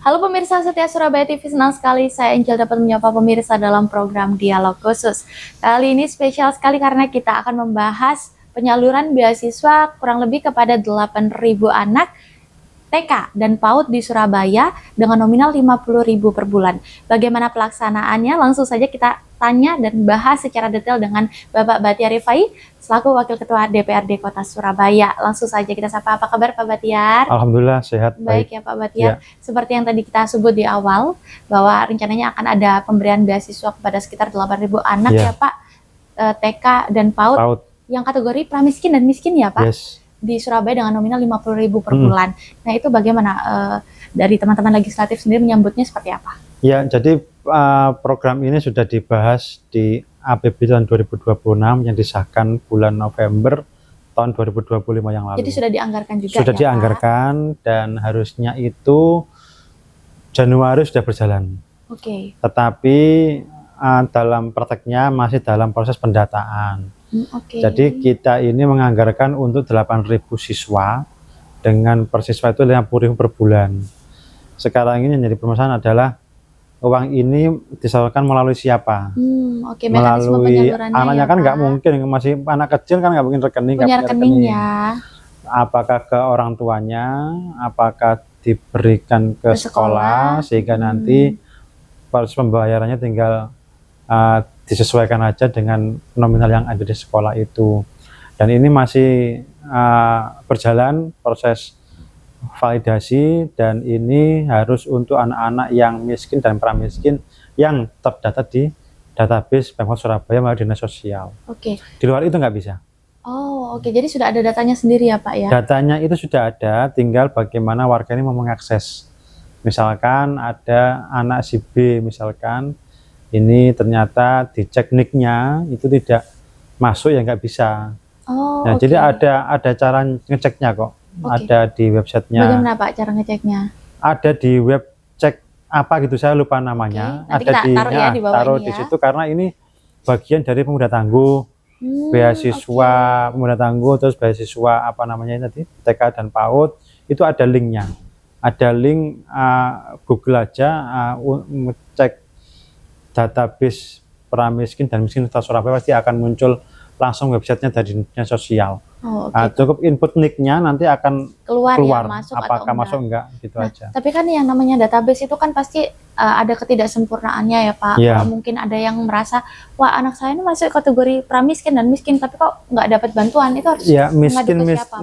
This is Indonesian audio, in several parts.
Halo pemirsa setia Surabaya TV, senang sekali saya Angel dapat menyapa pemirsa dalam program Dialog Khusus. Kali ini spesial sekali karena kita akan membahas penyaluran beasiswa kurang lebih kepada 8.000 anak TK dan PAUD di Surabaya dengan nominal 50.000 per bulan. Bagaimana pelaksanaannya? Langsung saja kita tanya dan bahas secara detail dengan Bapak Batiar Rifai selaku Wakil Ketua DPRD Kota Surabaya. Langsung saja kita sapa, apa kabar Pak Batiar? Alhamdulillah sehat. Baik ya Pak Batiar. Seperti yang tadi kita sebut di awal bahwa rencananya akan ada pemberian beasiswa kepada sekitar 8.000 anak ya Pak, TK dan PAUD yang kategori pramiskin dan miskin ya Pak. Di Surabaya dengan nominal 50.000 per bulan. Nah itu bagaimana dari teman-teman legislatif sendiri menyambutnya seperti apa? Ya, jadi program ini sudah dibahas di APB tahun 2026 yang disahkan bulan November tahun 2025 yang lalu. Jadi sudah dianggarkan juga. Sudah ya, dianggarkan Pak? Dan harusnya itu Januari sudah berjalan. Oke. Tetapi dalam prakteknya masih dalam proses pendataan. Jadi kita ini menganggarkan untuk 8.000 siswa dengan per siswa itu 50.000 per bulan. Sekarang ini yang jadi permasalahan adalah uang ini disalurkan melalui siapa? Melalui anaknya kan nggak mungkin, masih anak kecil kan nggak mungkin rekening. Punya rekeningnya. Apakah ke orang tuanya? Apakah diberikan ke sekolah sehingga nanti proses pembayarannya tinggal disesuaikan aja dengan nominal yang ada di sekolah itu. Dan ini masih berjalan proses validasi, dan ini harus untuk anak-anak yang miskin dan pramiskin yang terdata di database Pemkot Surabaya melalui Dinas Sosial. Di luar itu nggak bisa. Jadi sudah ada datanya sendiri ya Pak ya? Datanya itu sudah ada, tinggal bagaimana warga ini mau mengakses. Misalkan ada anak si B misalkan, ini ternyata dicek nicknya itu tidak masuk ya nggak bisa. Nah, jadi ada cara ngeceknya kok. Ada di websitenya. Bagaimana Pak cara ngeceknya? Ada di web cek apa gitu, saya lupa namanya. Ada taruh di situ karena ini bagian dari pemuda tangguh, beasiswa pemuda tangguh, terus beasiswa apa namanya tadi TK dan PAUD itu ada linknya. Ada link Google aja cek database pramiskin dan miskin Kota Surabaya, pasti akan muncul langsung websitenya dari Dinas Sosial. Cukup input nicknya nanti akan keluar ya, apakah masuk enggak gitu aja. Tapi kan yang namanya database itu kan pasti ada ketidaksempurnaannya ya Pak. Mungkin ada yang merasa, wah anak saya ini masuk kategori pramiskin dan miskin tapi kok nggak dapat bantuan, itu harus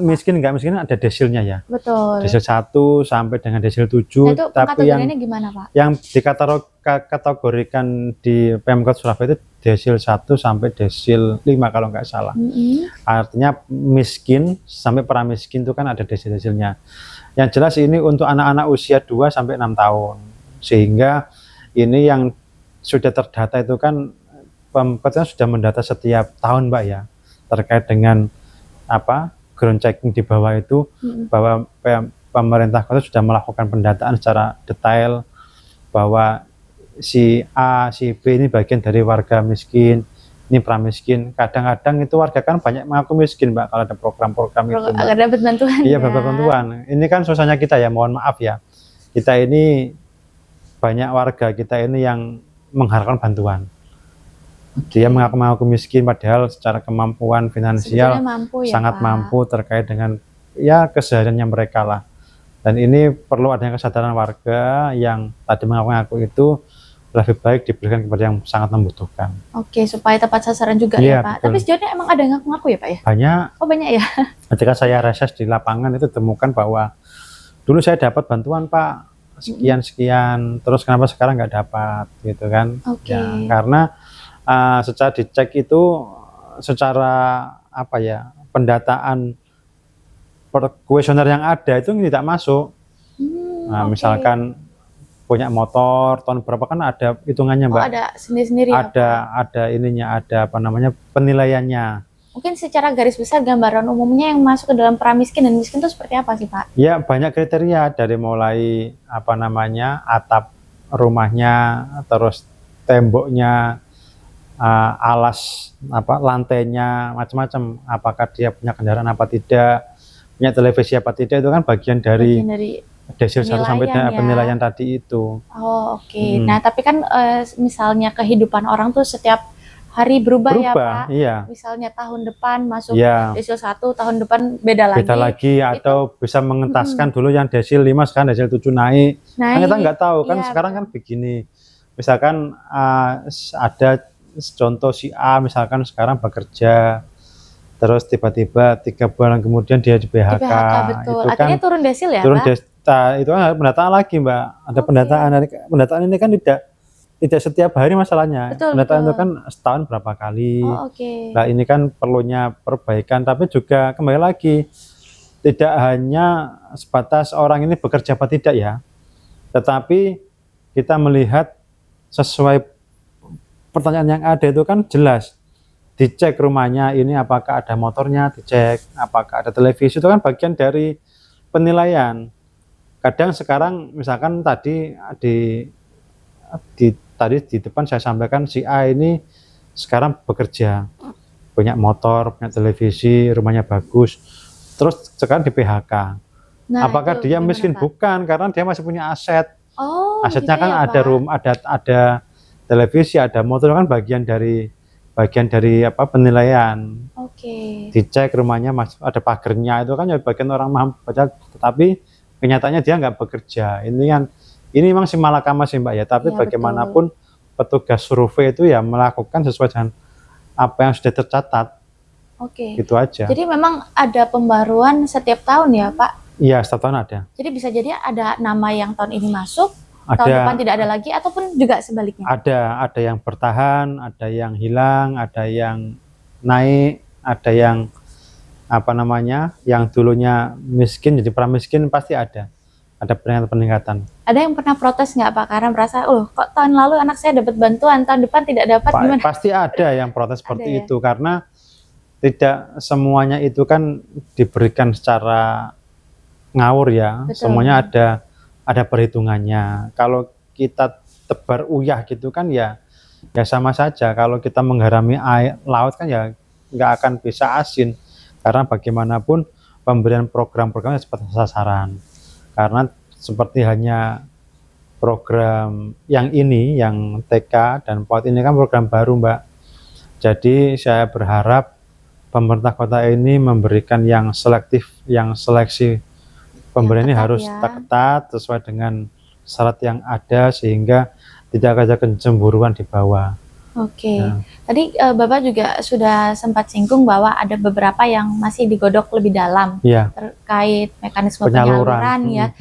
miskin nggak miskin ada desilnya ya. Betul. Desil 1 sampai dengan desil 7. Nah, itu tapi yang gimana Pak? Yang dikategorikan di Pemkot Surabaya itu desil 1 sampai desil 5 kalau nggak salah. Artinya miskin sampai pramiskin itu kan ada desil-desilnya. Yang jelas ini untuk anak-anak usia 2 sampai 6 tahun. Sehingga ini yang sudah terdata itu kan Pemkotnya sudah mendata setiap tahun Mbak ya, terkait dengan ground checking di bawah itu, bahwa pemerintah kota sudah melakukan pendataan secara detail bahwa si A, si B ini bagian dari warga miskin, ini pramiskin. Kadang-kadang itu warga kan banyak mengaku miskin Mbak kalau ada program-program itu. Agar dapat bantuan. Iya, dapat bantuan. Ini kan suasana kita ya, mohon maaf ya. Kita ini banyak warga kita ini yang mengharapkan bantuan. Dia mengaku miskin padahal secara kemampuan finansial sangat mampu terkait dengan ya kesehariannya mereka lah. Dan ini perlu adanya kesadaran warga yang tadi mengaku itu lebih baik diberikan kepada yang sangat membutuhkan. Supaya tepat sasaran juga ya Pak. Betul. Tapi sejauh ini emang ada yang ngaku ya Pak ya? Banyak. Banyak ya? Ketika saya reses di lapangan itu temukan bahwa dulu saya dapat bantuan Pak sekian-sekian, terus kenapa sekarang nggak dapat gitu kan. Ya, karena secara dicek itu secara pendataan kuesioner yang ada itu tidak masuk. Misalkan punya motor tahun berapa kan ada hitungannya Mbak. Ada sendiri-sendiri ya, ada ininya, ada penilaiannya. Mungkin secara garis besar gambaran umumnya yang masuk ke dalam pramiskin dan miskin itu seperti apa sih Pak? Ya banyak kriteria, dari mulai atap rumahnya, terus temboknya, alas lantainya, macam-macam, apakah dia punya kendaraan apa tidak, punya televisi apa tidak, itu kan bagian dari desil 1 sampai Penilaian ya. penilaian tadi itu. Oh, oke. Nah, tapi kan misalnya kehidupan orang tuh setiap hari berubah ya, Pak. Iya. Misalnya tahun depan masuk Iya. desil 1, tahun depan beda lagi. Atau bisa mengentaskan dulu yang desil 5 sekarang desil 7 naik. Kan kita nggak tahu kan, sekarang kan begini. Misalkan ada contoh si A misalkan sekarang bekerja, terus tiba-tiba 3 bulan kemudian dia di PHK. Betul. Itu akhirnya kan turun desil ya, turun Pak? Itu kan ada pendataan lagi, Mbak. Ada pendataan. Pendataan ini kan tidak setiap hari masalahnya. Pendataan itu kan setahun berapa kali. Nah, ini kan perlunya perbaikan, tapi juga kembali lagi tidak hanya sebatas orang ini bekerja apa tidak ya, tetapi kita melihat sesuai pertanyaan yang ada itu kan jelas. Dicek rumahnya ini apakah ada motornya, dicek apakah ada televisi, itu kan bagian dari penilaian. Kadang sekarang misalkan tadi di depan saya sampaikan si A ini sekarang bekerja, punya motor, punya televisi, rumahnya bagus, terus sekarang di PHK. Nah, apakah dia miskin? Bukan, karena dia masih punya aset. Asetnya kan ada rumah, ada televisi, ada motor, kan bagian dari penilaian. Dicek rumahnya ada pagernya, itu kan ya bagian orang mampu, tetapi kenyataannya dia nggak bekerja. Ini memang si malakama sih, Mbak ya, tapi bagaimanapun petugas survei itu ya melakukan sesuai dengan apa yang sudah tercatat. Gitu aja. Jadi memang ada pembaruan setiap tahun ya, Pak? Iya, setiap tahun ada. Jadi bisa jadi ada nama yang tahun ini masuk, tahun depan tidak ada lagi, ataupun juga sebaliknya? Ada yang bertahan, ada yang hilang, ada yang naik, ada yang yang dulunya miskin jadi pramiskin, pasti ada peningkatan. Ada yang pernah protes nggak, Pak, karena merasa, kok tahun lalu anak saya dapat bantuan, tahun depan tidak dapat, gimana? Pasti ada yang protes seperti itu, karena tidak semuanya itu kan diberikan secara ngawur ya. Semuanya ada perhitungannya. Kalau kita tebar uyah gitu kan ya sama saja. Kalau kita menggarami laut kan ya nggak akan bisa asin, karena bagaimanapun pemberian program-programnya seperti sasaran. Karena seperti hanya program yang ini, yang TK dan PAUD ini kan program baru, Mbak. Jadi saya berharap pemerintah kota ini memberikan yang selektif, yang seleksi pemberian ini harus ketat sesuai dengan syarat yang ada, sehingga tidak ada kecemburuan di bawah. Tadi Bapak juga sudah sempat singgung bahwa ada beberapa yang masih digodok lebih dalam terkait mekanisme penyaluran ya.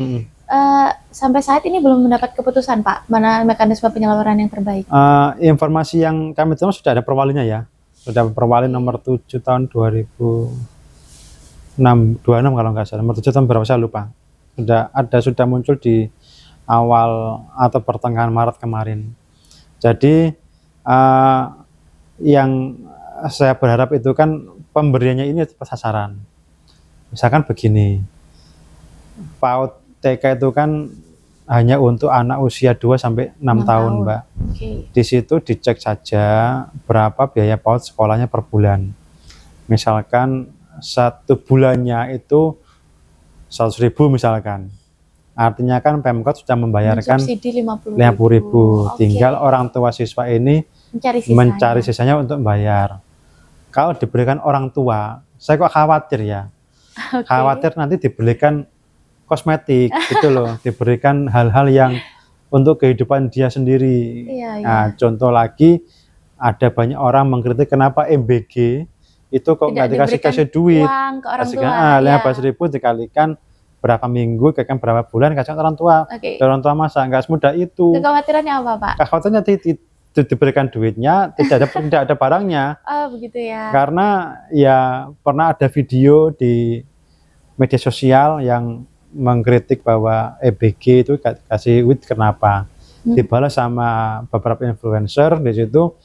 Sampai saat ini belum mendapat keputusan, Pak, mana mekanisme penyaluran yang terbaik? Informasi yang kami terima sudah ada perwalinya ya. Sudah perwali nomor 7 tahun 2026 kalau nggak salah, nomor 7 tahun berapa saya lupa. Sudah muncul di awal atau pertengahan Maret kemarin. Jadi yang saya berharap itu kan pemberiannya ini tepat sasaran. Misalkan begini, PAUD TK itu kan hanya untuk anak usia 2 sampai 6 tahun, Mbak. Di situ dicek saja berapa biaya PAUD sekolahnya per bulan. Misalkan 1 bulannya itu 100.000 misalkan. Artinya kan Pemkot sudah membayarkan 50.000. Tinggal orang tua siswa ini mencari sisanya untuk membayar. Kalau diberikan orang tua, saya kok khawatir ya. Khawatir nanti dibelikan kosmetik gitu loh, diberikan hal-hal yang untuk kehidupan dia sendiri. Nah, contoh lagi, ada banyak orang mengkritik kenapa MBG itu kok nggak dikasih duit. Uang ke 15.000 dikalikan berapa minggu, dikalikan berapa bulan, kasih orang tua. Orang tua masa nggak semudah itu. Kekhawatirannya apa, Pak? Kekhawatirannya diberikan duitnya, tidak ada barangnya. Begitu ya. Karena ya pernah ada video di media sosial yang mengkritik bahwa EBG itu kasih duit kenapa, dibalas sama beberapa influencer di situ.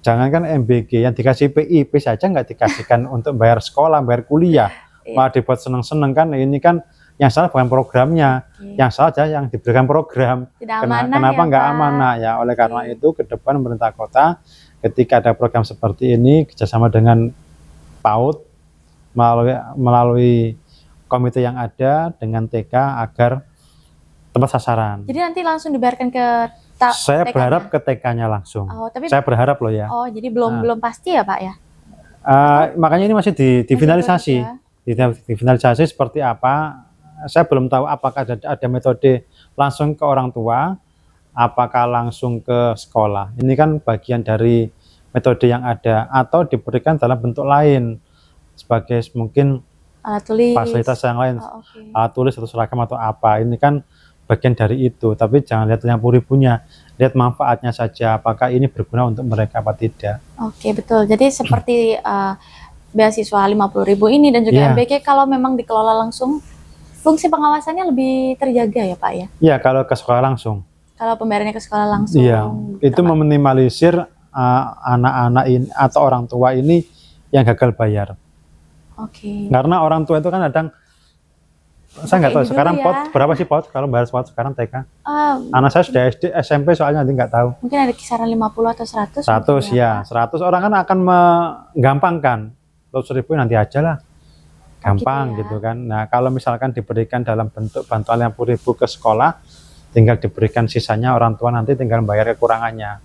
Jangankan MBG, yang dikasih PIP saja nggak dikasihkan untuk bayar sekolah, bayar kuliah, malah dibuat seneng-seneng kan. Ini kan yang salah bukan programnya, yang salah aja yang diberikan program. Kenapa nggak amanah ya? Oleh karena itu ke depan pemerintah kota ketika ada program seperti ini kerjasama dengan PAUD melalui komite yang ada dengan TK agar tepat sasaran. Jadi nanti langsung dibayarkan ke Saya TK-nya? berharap ke TK-nya langsung. Oh, tapi Saya berharap loh ya. oh, jadi belum pasti ya, Pak ya? Makanya ini masih difinalisasi. Masih proses ya? Difinalisasi seperti apa? Saya belum tahu apakah ada metode langsung ke orang tua, apakah langsung ke sekolah. Ini kan bagian dari metode yang ada, atau diberikan dalam bentuk lain sebagai mungkin Alat tulis. fasilitas yang lain, Oh, oke. alat tulis atau seragam atau apa. Ini kan bagian dari itu, tapi jangan lihat 50.000-nya, lihat manfaatnya saja, apakah ini berguna untuk mereka apa tidak. Oke, betul. Jadi seperti beasiswa 50.000 ini dan juga Iya. MBK kalau memang dikelola langsung, fungsi pengawasannya lebih terjaga ya, Pak ya? Iya, kalau ke sekolah langsung. Kalau pembayarannya ke sekolah langsung. Iya, itu Pak. meminimalisir anak-anak ini atau orang tua ini yang gagal bayar. Oke. Karena orang tua itu kan kadang, saya nggak tahu ini dulu sekarang ya. POT berapa sih POT kalau bayar POT sekarang TK. Ah, Anak saya sudah SD, SMP soalnya nanti nggak tahu. mungkin ada kisaran 50 atau 100. 100 mungkin ya, 100 orang kan akan menggampangkan. 100.000 nanti aja lah, gampang gitu ya. gitu kan. Nah kalau misalkan diberikan dalam bentuk bantuan 50.000 ke sekolah, tinggal diberikan sisanya orang tua nanti tinggal bayar kekurangannya.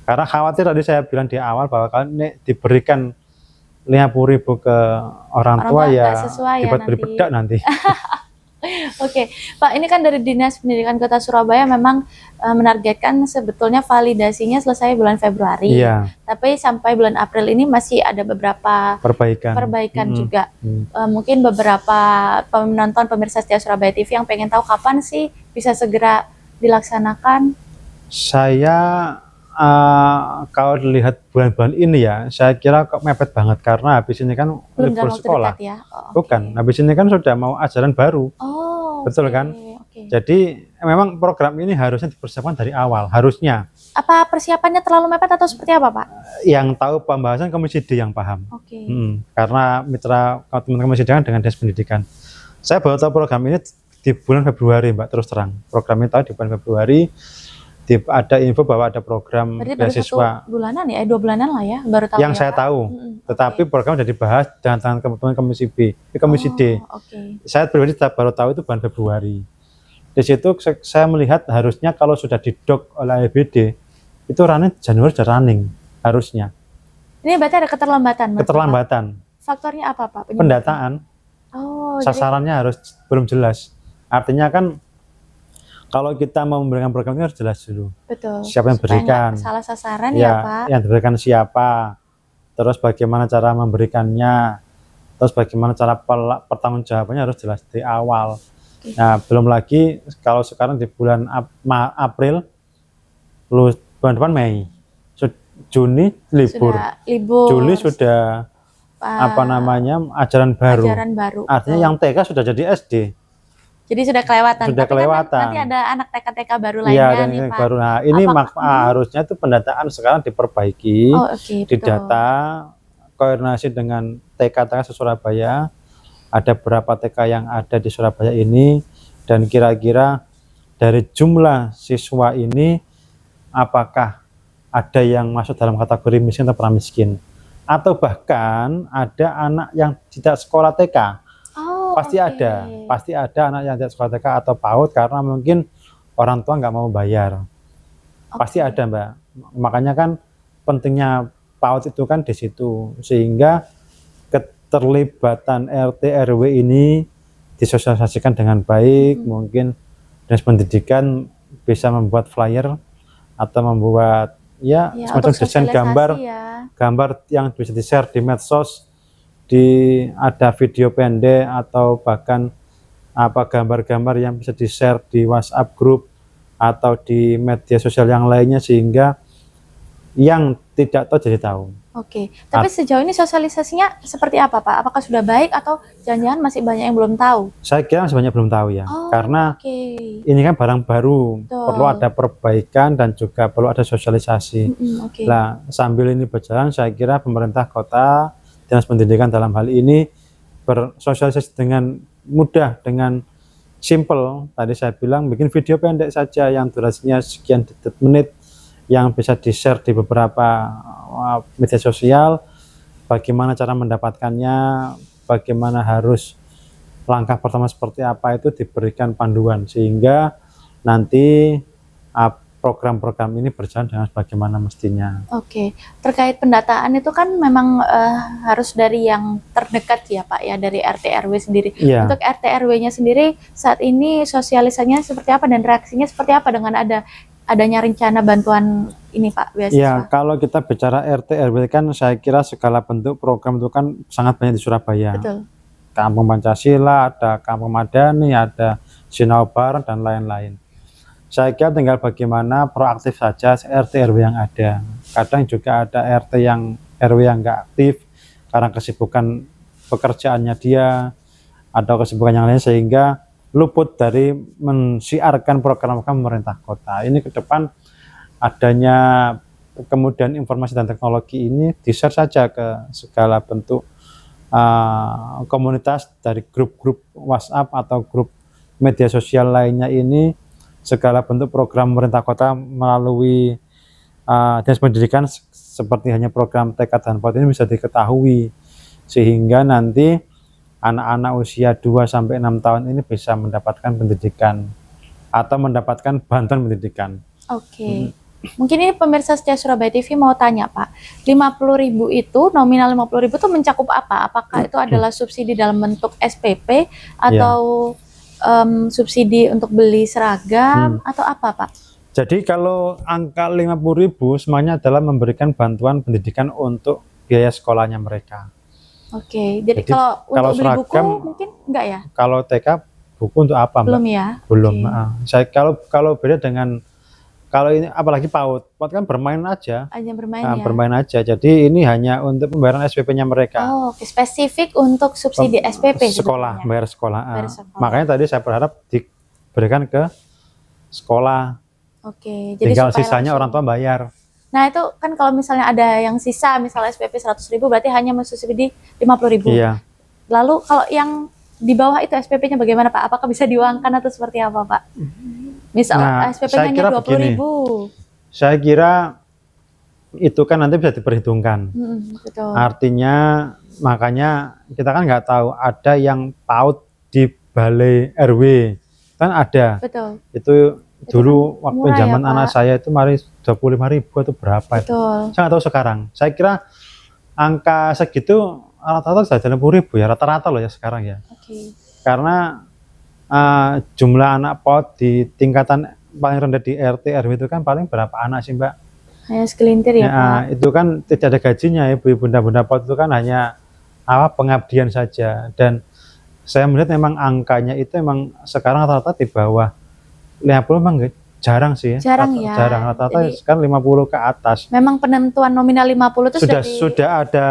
Karena khawatir tadi saya bilang di awal bahwa kalau ini diberikan 50.000 ke orang tua ya nggak sesuai ya dibuat nanti. beli bedak nanti. Oke, Pak, ini kan dari Dinas Pendidikan Kota Surabaya memang menargetkan sebetulnya validasinya selesai bulan Februari. Iya, Tapi sampai bulan April ini masih ada beberapa perbaikan juga. Mungkin beberapa penonton pemirsa setia Surabaya TV yang pengen tahu kapan sih bisa segera dilaksanakan. Saya kalau dilihat bulan-bulan ini ya, saya kira kok mepet banget karena habis ini kan Belum libur dalam waktu sekolah. dekat ya? Oh, Bukan, oke. habis ini kan sudah mau ajaran baru. Oh, Betul oke, kan? oke. Jadi memang program ini harusnya dipersiapkan dari awal, harusnya. Apa persiapannya terlalu mepet atau seperti apa, Pak? Yang tahu pembahasan Komisi D yang paham. Oke. Karena mitra teman-teman Komisi D kan dengan Dinas Pendidikan. Saya baru tahu program ini di bulan Februari, Mbak, terus terang. Program ini tahu di bulan Februari. Ada info bahwa ada program Berarti baru beasiswa 1 bulanan ya, 2 bulanan lah ya, baru tahu yang ya, saya Pak? tahu. Tetapi program sudah dibahas dengan teman-teman Komisi B, Komisi D. Oke. Saya pribadi baru tahu itu bulan Februari. Di situ saya melihat harusnya kalau sudah didok oleh APBD, itu running Januari sudah running harusnya. Ini berarti ada keterlambatan. Keterlambatan. Faktornya apa, Pak? Pendataan. Oh, Sasarannya harus belum jelas. Artinya kan kalau kita mau memberikan program ini harus jelas dulu. betul. Siapa yang Supaya berikan? nggak salah sasaran ya, Pak. Yang diberikan siapa? Terus bagaimana cara memberikannya? Terus bagaimana cara pertanggungjawabannya harus jelas di awal. Oke. Nah, belum lagi kalau sekarang di bulan April, bulan depan Mei, Juni libur. Sudah libur. Juli sudah ajaran baru. Ajaran baru. Artinya yang TK sudah jadi SD. Jadi sudah kelewatan. Sudah Tapi kelewatan. Kan nanti ada anak TK-TK baru Iya, lainnya nih, Pak. baru. Nah, ini harusnya itu pendataan sekarang diperbaiki, Oh, oke, betul. didata, koordinasi dengan TK-TK Surabaya. Ada berapa TK yang ada di Surabaya ini, dan kira-kira dari jumlah siswa ini apakah ada yang masuk dalam kategori miskin atau pramiskin, atau bahkan ada anak yang tidak sekolah TK. Oh, Pasti ada anak yang tidak sekolah TK atau PAUD karena mungkin orang tua nggak mau bayar. Pasti ada, Mbak. Makanya kan pentingnya PAUD itu kan di situ, sehingga keterlibatan RT RW ini disosialisasikan dengan baik. Mungkin Dinas Pendidikan bisa membuat flyer atau membuat semacam desain gambar yang bisa di-share di medsos, ada video pendek atau bahkan gambar-gambar yang bisa di-share di WhatsApp group atau di media sosial yang lainnya, sehingga yang tidak tahu jadi tahu. Oke. Tapi sejauh ini sosialisasinya seperti apa, Pak? Apakah sudah baik atau jangan-jangan masih banyak yang belum tahu? Saya kira masih banyak belum tahu ya, karena ini kan barang baru. Betul. Perlu ada perbaikan dan juga perlu ada sosialisasi. Nah, sambil ini berjalan, saya kira pemerintah kota, Dinas Pendidikan dalam hal ini bersosialisasi dengan mudah, dengan simple. Tadi saya bilang bikin video pendek saja yang durasinya sekian menit, yang bisa di-share di beberapa media sosial, bagaimana cara mendapatkannya, bagaimana harus langkah pertama seperti apa itu diberikan panduan sehingga nanti program-program ini berjalan dengan bagaimana mestinya. Oke, terkait pendataan itu kan memang harus dari yang terdekat ya Pak ya, dari RT RW sendiri. Iya. Untuk RT RW-nya sendiri saat ini sosialisasinya seperti apa dan reaksinya seperti apa dengan adanya rencana bantuan ini Pak beasiswa? Ya, kalau kita bicara RT RW kan saya kira segala bentuk program itu kan sangat banyak di Surabaya. Betul. Kampung Pancasila, ada Kampung Madani, ada Sinau Bareng dan lain-lain. Saya kira tinggal bagaimana proaktif saja RT RW yang ada. Kadang juga ada RT yang RW yang nggak aktif karena kesibukan pekerjaannya dia atau kesibukan yang lain sehingga luput dari mensiarkan program-program pemerintah kota. Ini ke depan adanya kemudian informasi dan teknologi ini di-share saja ke segala bentuk komunitas dari grup-grup WhatsApp atau grup media sosial lainnya ini. Segala bentuk program pemerintah kota melalui dinas pendidikan seperti hanya program TK dan PAUD ini bisa diketahui sehingga nanti anak-anak usia 2-6 tahun ini bisa mendapatkan pendidikan atau mendapatkan bantuan pendidikan. Oke. Mungkin ini pemirsa setia Surabaya TV mau tanya Pak, 50.000 itu nominal 50.000 itu mencakup apa? Apakah itu adalah subsidi dalam bentuk SPP atau subsidi untuk beli seragam atau apa Pak? Jadi kalau angka 50.000 semuanya adalah memberikan bantuan pendidikan untuk biaya sekolahnya mereka. Oke, jadi kalau untuk beli seragam, buku mungkin enggak ya? Kalau TK buku untuk apa Mbak? Belum ya? Belum. Saya kalau beda dengan kalau ini apalagi PAUD kan bermain aja. Bermain ya. Bermain aja. Jadi ini hanya untuk pembayaran SPP-nya mereka. Oh, oke. Spesifik untuk subsidi SPP sekolah, sebetulnya. bayar sekolah. Bayar sekolah. Makanya tadi saya berharap diberikan ke sekolah. Oke, jadi tinggal sisanya orang tua bayar. Nah, itu kan kalau misalnya ada yang sisa misalnya SPP 100.000 berarti hanya mensubsidi 50.000. Iya. Lalu kalau yang di bawah itu SPP-nya bagaimana Pak? Apakah bisa diuangkan atau seperti apa Pak? Misal SPP-nya hanya 20.000. Saya kira itu kan nanti bisa diperhitungkan. Betul. Artinya makanya kita kan nggak tahu ada yang PAUD di balai RW kan ada. Betul. Itu dulu kan waktu zaman ya, anak saya itu mari 25.000 atau berapa? Betul. Saya nggak tahu sekarang. Saya kira angka segitu rata-rata sudah 60.000 ya, rata-rata loh ya sekarang ya. Karena jumlah anak PAUD di tingkatan paling rendah di RT RW itu kan paling berapa anak sih Mbak? Hanya segelintir ya Pak. Itu kan tidak ada gajinya, ibu bunda PAUD itu kan hanya pengabdian saja. Dan saya melihat memang angkanya itu memang sekarang rata-rata di bawah 50 memang jarang sih. Jarang ya. Jarang, rata-rata kan 50 ke atas. Memang penentuan nominal 50 itu sudah ada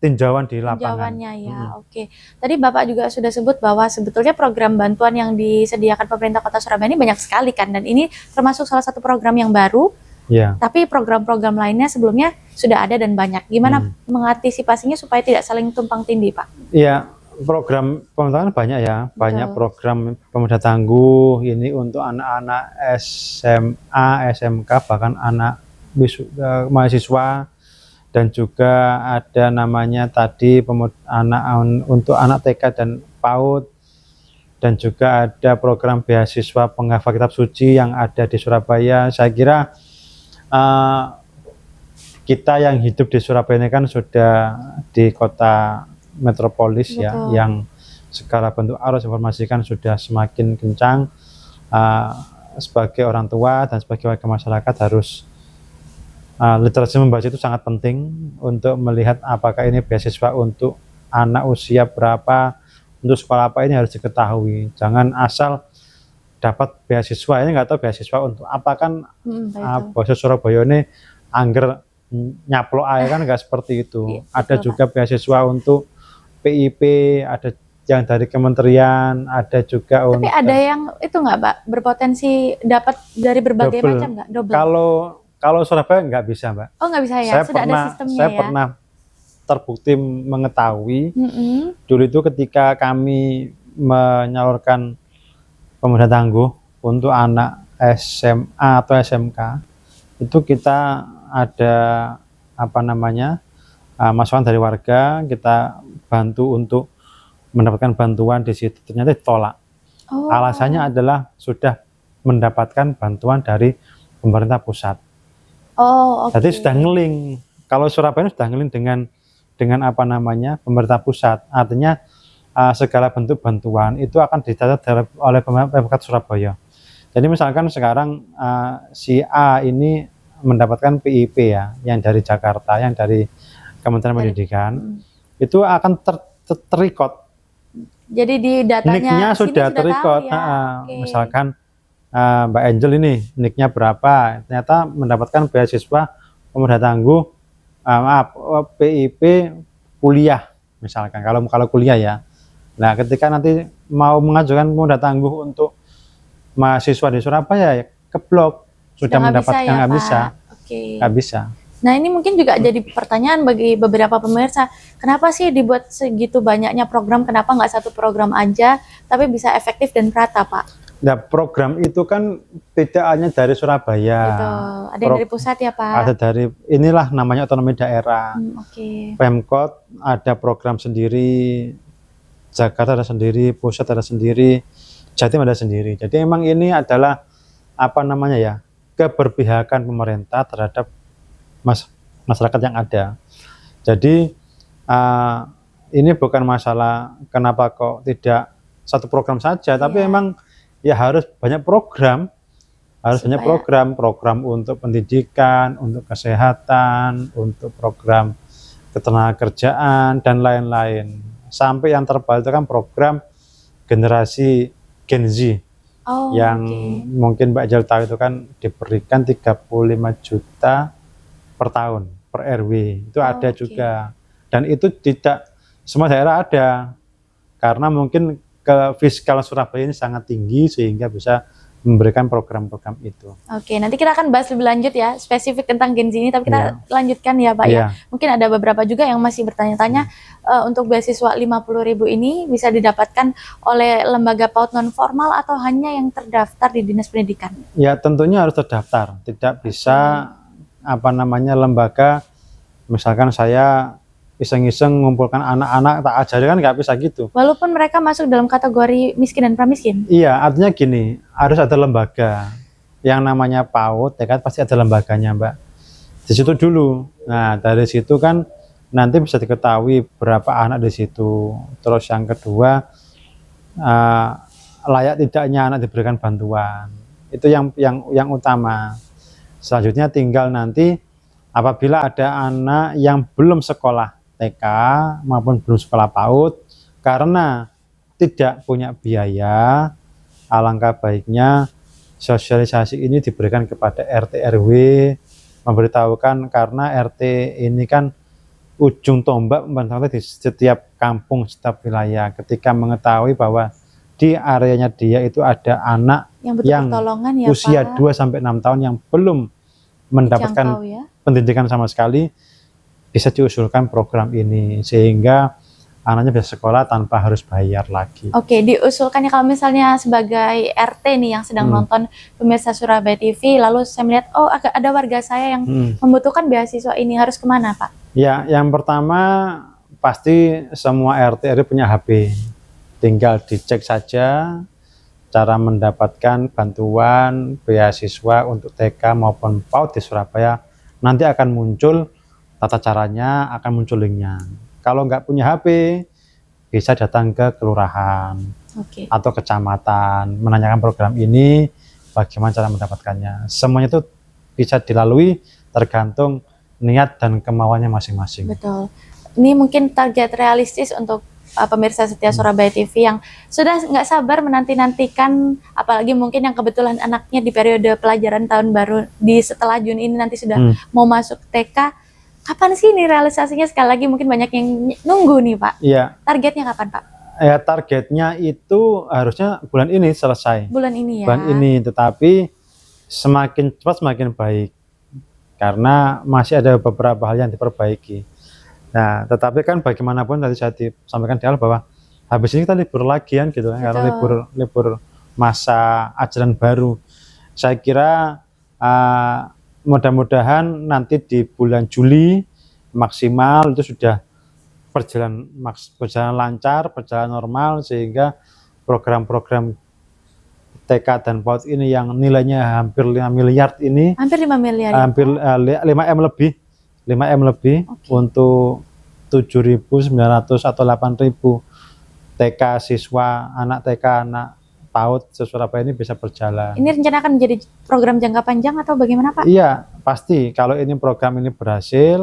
tinjauan di lapangan. Tinjauannya ya. Oke. Tadi Bapak juga sudah sebut bahwa sebetulnya program bantuan yang disediakan pemerintah Kota Surabaya ini banyak sekali kan, dan ini termasuk salah satu program yang baru. Ya. Tapi program-program lainnya sebelumnya sudah ada dan banyak. Gimana mengantisipasinya supaya tidak saling tumpang tindih, Pak? Iya, program pemerintah banyak ya, banyak program pemuda tangguh ini untuk anak-anak SMA, SMK, bahkan anak mahasiswa, dan juga ada namanya tadi untuk anak TK dan PAUD, dan juga ada program beasiswa penghafal kitab suci yang ada di Surabaya. Saya kira kita yang hidup di Surabaya ini kan sudah di kota metropolis ya, yang segala bentuk arus informasi kan sudah semakin kencang. Sebagai orang tua dan sebagai warga masyarakat harus literasi membaca itu sangat penting untuk melihat apakah ini beasiswa untuk anak usia berapa, untuk sekolah apa, ini harus diketahui. Jangan asal dapat beasiswa ini nggak tahu beasiswa untuk apa kan. Bahasa Surabaya ini angger nyaplok aja kan nggak seperti itu. Ada juga beasiswa untuk PIP, ada yang dari kementerian, ada juga tapi ada yang itu nggak Mbak, berpotensi dapat dari berbagai macam nggak? Double. Kalau Surabaya nggak bisa Mbak. Oh nggak bisa ya? Sudah ada sistemnya saya ya? pernah terbukti mengetahui dulu itu ketika kami menyalurkan pemuda tangguh untuk anak SMA atau SMK, itu kita ada masukan dari warga, kita bantu untuk mendapatkan bantuan di situ, ternyata ditolak. Oh. Alasannya adalah sudah mendapatkan bantuan dari pemerintah pusat. Oh, oke. Jadi sudah ngeling. Kalau Surabaya sudah ngeling dengan apa namanya pemerintah pusat. Artinya segala bentuk bantuan itu akan dicatat oleh Pemkab Surabaya. Jadi misalkan sekarang si A ini mendapatkan PIP ya, yang dari Jakarta, yang dari Kementerian Pendidikan, itu akan terrecord. Jadi di datanya Nicknya sudah terrecord. ya? Okay. Misalkan Mbak Angel ini nicknya berapa, ternyata mendapatkan beasiswa pemuda tangguh, PIP kuliah misalkan, kalau kuliah ya. Nah ketika nanti mau mengajukan pemuda tangguh untuk mahasiswa di Surabaya ya keblok, sudah mendapatkan nggak bisa, nggak bisa. Nah ini mungkin juga jadi pertanyaan bagi beberapa pemirsa, kenapa sih dibuat segitu banyaknya program, kenapa nggak satu program aja tapi bisa efektif dan merata, Pak? Nah program itu kan tidak hanya dari Surabaya, ada yang dari pusat ya Pak? Ada dari, inilah namanya otonomi daerah. Pemkot ada program sendiri, Jakarta ada sendiri, pusat ada sendiri, Jatim ada sendiri. Jadi emang ini adalah apa namanya ya, keberpihakan pemerintah terhadap masyarakat yang ada. Jadi ini bukan masalah kenapa kok tidak satu program saja, tapi emang ya harus banyak program, banyak program untuk pendidikan, untuk kesehatan, untuk program ketenagakerjaan dan lain-lain. Sampai yang terbaik itu kan program generasi Gen Z. Mungkin Mbak Jal tahu itu kan diberikan 35 juta per tahun per RW, itu ada juga, dan itu tidak semua daerah ada karena mungkin ke fiskal Surabaya ini sangat tinggi sehingga bisa memberikan program-program itu. Oke, nanti kita akan bahas lebih lanjut ya spesifik tentang Gen Z ini, tapi kita lanjutkan ya Pak ya. Mungkin ada beberapa juga yang masih bertanya-tanya untuk beasiswa 50.000 ini bisa didapatkan oleh lembaga PAUD non formal atau hanya yang terdaftar di Dinas Pendidikan? Ya tentunya harus terdaftar, tidak bisa apa namanya lembaga, misalkan saya iseng-iseng mengumpulkan anak-anak tak ajari, kan nggak bisa gitu. Walaupun mereka masuk dalam kategori miskin dan pramiskin? Iya, artinya gini, harus ada lembaga yang namanya PAUD, ya kan pasti ada lembaganya Mbak. Di situ dulu. Nah dari situ kan nanti bisa diketahui berapa anak di situ. Terus yang kedua, layak tidaknya anak diberikan bantuan. Itu yang utama. Selanjutnya tinggal nanti apabila ada anak yang belum sekolah TK maupun belum sekolah PAUD karena tidak punya biaya, alangkah baiknya sosialisasi ini diberikan kepada RT RW, memberitahukan karena RT ini kan ujung tombak di setiap kampung, setiap wilayah. Ketika mengetahui bahwa di areanya dia itu ada anak yang usia 2-6 tahun yang belum mendapatkan pendidikan sama sekali, bisa diusulkan program ini sehingga anaknya bisa sekolah tanpa harus bayar lagi. Oke, diusulkannya kalau misalnya sebagai RT nih yang sedang nonton pemirsa Surabaya TV, lalu saya melihat oh ada warga saya yang membutuhkan beasiswa ini, harus kemana Pak? Ya, yang pertama pasti semua RT RW punya HP, tinggal dicek saja cara mendapatkan bantuan beasiswa untuk TK maupun PAUD di Surabaya. Nanti akan muncul tata caranya, akan muncul linknya. Kalau nggak punya HP, bisa datang ke kelurahan atau kecamatan, menanyakan program ini, bagaimana cara mendapatkannya. Semuanya itu bisa dilalui tergantung niat dan kemauannya masing-masing. Betul. Ini mungkin target realistis untuk pemirsa setia Surabaya TV yang sudah nggak sabar menanti-nantikan, apalagi mungkin yang kebetulan anaknya di periode pelajaran tahun baru di setelah Juni ini nanti sudah mau masuk TK. Kapan sih ini realisasinya? Sekali lagi mungkin banyak yang nunggu nih Pak. Iya. Targetnya kapan Pak? Ya targetnya itu harusnya bulan ini selesai. Bulan ini ya. Bulan ini, tetapi semakin cepat semakin baik karena masih ada beberapa hal yang diperbaiki. Nah, tetapi kan bagaimanapun tadi saya disampaikan di awal bahwa habis ini kita libur lagi kan gitu kan, karena libur masa ajaran baru. Saya kira mudah-mudahan nanti di bulan Juli maksimal itu sudah berjalan lancar, berjalan normal, sehingga program-program TK dan PAUD ini yang nilainya hampir 5 miliar ini, Hampir 5 miliar. Ya? hampir 5M lebih, 5M lebih untuk 7.900 atau 8.000 TK siswa, anak TK, anak PAUD se-Surabaya ini bisa berjalan. Ini rencana akan menjadi program jangka panjang atau bagaimana, Pak? Iya, pasti kalau ini program ini berhasil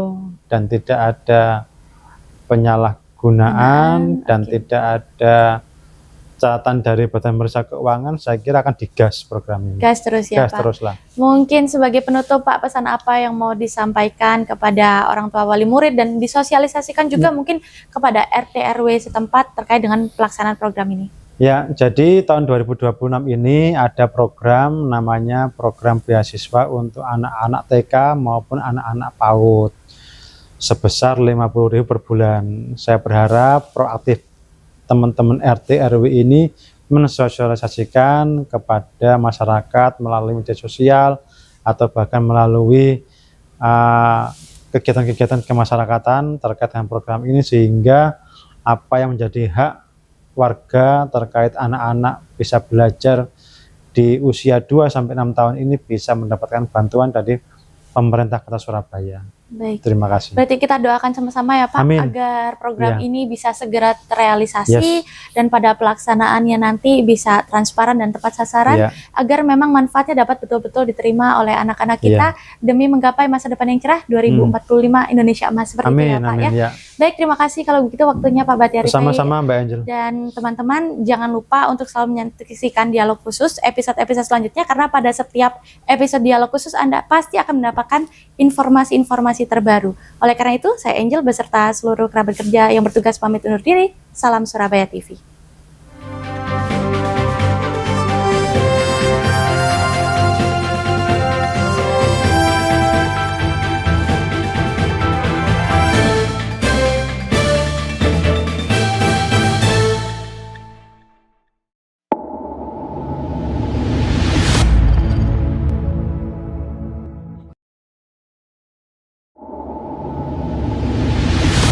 dan tidak ada penyalahgunaan dan tidak ada catatan dari Badan Pemeriksa Keuangan, saya kira akan digas program ini. Gas terus ya, Gas Pak. terus lah. Mungkin sebagai penutup, Pak, pesan apa yang mau disampaikan kepada orang tua wali murid dan disosialisasikan juga mungkin kepada RT RW setempat terkait dengan pelaksanaan program ini? Ya, jadi tahun 2026 ini ada program namanya program beasiswa untuk anak-anak TK maupun anak-anak PAUD sebesar 50.000 per bulan. Saya berharap proaktif teman-teman RT RW ini mensosialisasikan kepada masyarakat melalui media sosial atau bahkan melalui kegiatan-kegiatan kemasyarakatan terkait dengan program ini, sehingga apa yang menjadi hak warga terkait anak-anak bisa belajar di usia 2 sampai 6 tahun ini bisa mendapatkan bantuan dari pemerintah Kota Surabaya. Baik. Terima kasih. Berarti kita doakan sama-sama ya, Pak. Amin. Agar program ini bisa segera terrealisasi dan pada pelaksanaannya nanti bisa transparan dan tepat sasaran, agar memang manfaatnya dapat betul-betul diterima oleh anak-anak kita demi menggapai masa depan yang cerah 2045 Indonesia Emas, seperti itu ya, Pak. Ya. Baik, terima kasih kalau begitu waktunya Pak Batiari. Sama-sama Mbak Angel. Dan teman-teman jangan lupa untuk selalu menyaksikan Dialog Khusus episode-episode selanjutnya, karena pada setiap episode Dialog Khusus Anda pasti akan mendapatkan informasi-informasi terbaru. Oleh karena itu, saya Angel beserta seluruh kerabat kerja yang bertugas pamit undur diri. Salam Surabaya TV.